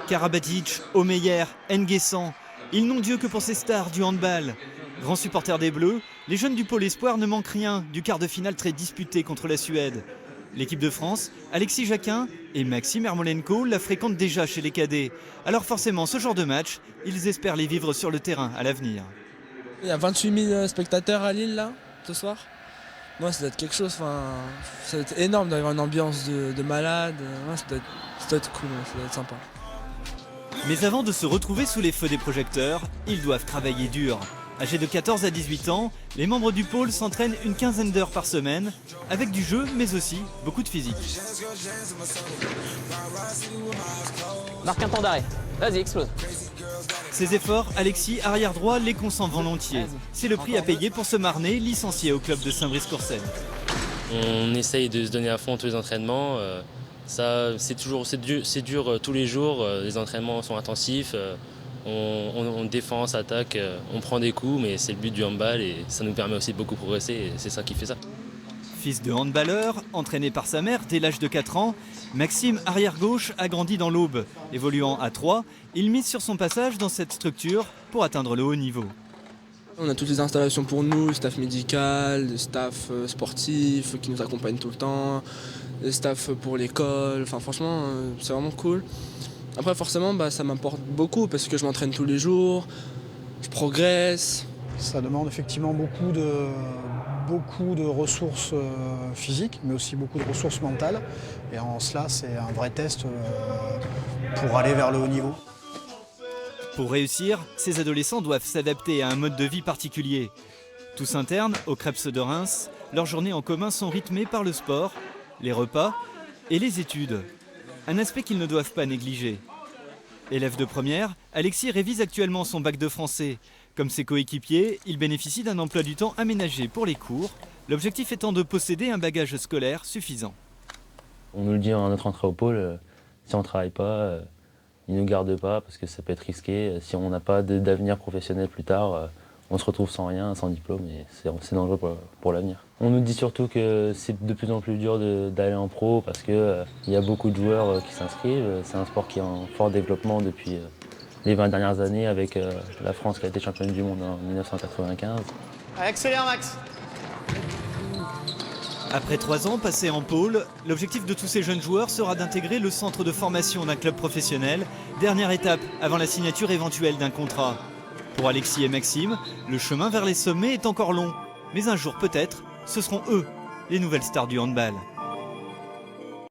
Karabatic, Omeyer, N'Guessan, ils n'ont Dieu que pour ces stars du handball. Grands supporters des Bleus, les jeunes du pôle espoir ne manquent rien du quart de finale très disputé contre la Suède. L'équipe de France, Alexis Jacquin et Maxime Ermolenko la fréquentent déjà chez les cadets. Alors forcément, ce genre de match, ils espèrent les vivre sur le terrain à l'avenir. Il y a 28 000 spectateurs à Lille là, ce soir. Moi, ça doit être quelque chose, ça doit être énorme d'avoir une ambiance de malade. Ouais, ça doit être cool, ça doit être sympa. Mais avant de se retrouver sous les feux des projecteurs, ils doivent travailler dur. Âgés de 14 à 18 ans, les membres du pôle s'entraînent une quinzaine d'heures par semaine, avec du jeu, mais aussi beaucoup de physique. Marque un temps d'arrêt. Vas-y, explose. Ces efforts, Alexis, arrière droit, les consent volontiers. C'est le prix à payer pour ce Marnais, licencié au club de Saint-Brice-Courcelles. On essaye de se donner à fond tous les entraînements. C'est dur tous les jours. Les entraînements sont intensifs. On défend, on s'attaque, on prend des coups, mais c'est le but du handball et ça nous permet aussi de beaucoup progresser et c'est ça qui fait ça. Fils de handballeur, entraîné par sa mère dès l'âge de 4 ans, Maxime, arrière-gauche, a grandi dans l'Aube. Évoluant à 3, il mise sur son passage dans cette structure pour atteindre le haut niveau. On a toutes les installations pour nous, le staff médical, le staff sportif qui nous accompagne tout le temps, le staff pour l'école, franchement c'est vraiment cool. Après forcément ça m'apporte beaucoup parce que je m'entraîne tous les jours, je progresse. Ça demande effectivement beaucoup de ressources physiques, mais aussi beaucoup de ressources mentales. Et en cela, c'est un vrai test pour aller vers le haut niveau. Pour réussir, ces adolescents doivent s'adapter à un mode de vie particulier. Tous internes au Krebs de Reims, leurs journées en commun sont rythmées par le sport, les repas et les études. Un aspect qu'ils ne doivent pas négliger. Élève de première, Alexis révise actuellement son bac de français. Comme ses coéquipiers, il bénéficie d'un emploi du temps aménagé pour les cours, l'objectif étant de posséder un bagage scolaire suffisant. On nous le dit en notre entrée au pôle, si on ne travaille pas, ils ne nous gardent pas parce que ça peut être risqué. Si on n'a pas d'avenir professionnel plus tard, on se retrouve sans rien, sans diplôme et c'est dangereux pour l'avenir. On nous dit surtout que c'est de plus en plus dur d'aller en pro parce qu'il y a beaucoup de joueurs qui s'inscrivent. C'est un sport qui est en fort développement depuis les 20 dernières années avec la France qui a été championne du monde en 1995. Accélère, Max. Après 3 ans passés en pôle, l'objectif de tous ces jeunes joueurs sera d'intégrer le centre de formation d'un club professionnel, dernière étape avant la signature éventuelle d'un contrat. Pour Alexis et Maxime, le chemin vers les sommets est encore long, mais un jour peut-être, ce seront eux, les nouvelles stars du handball.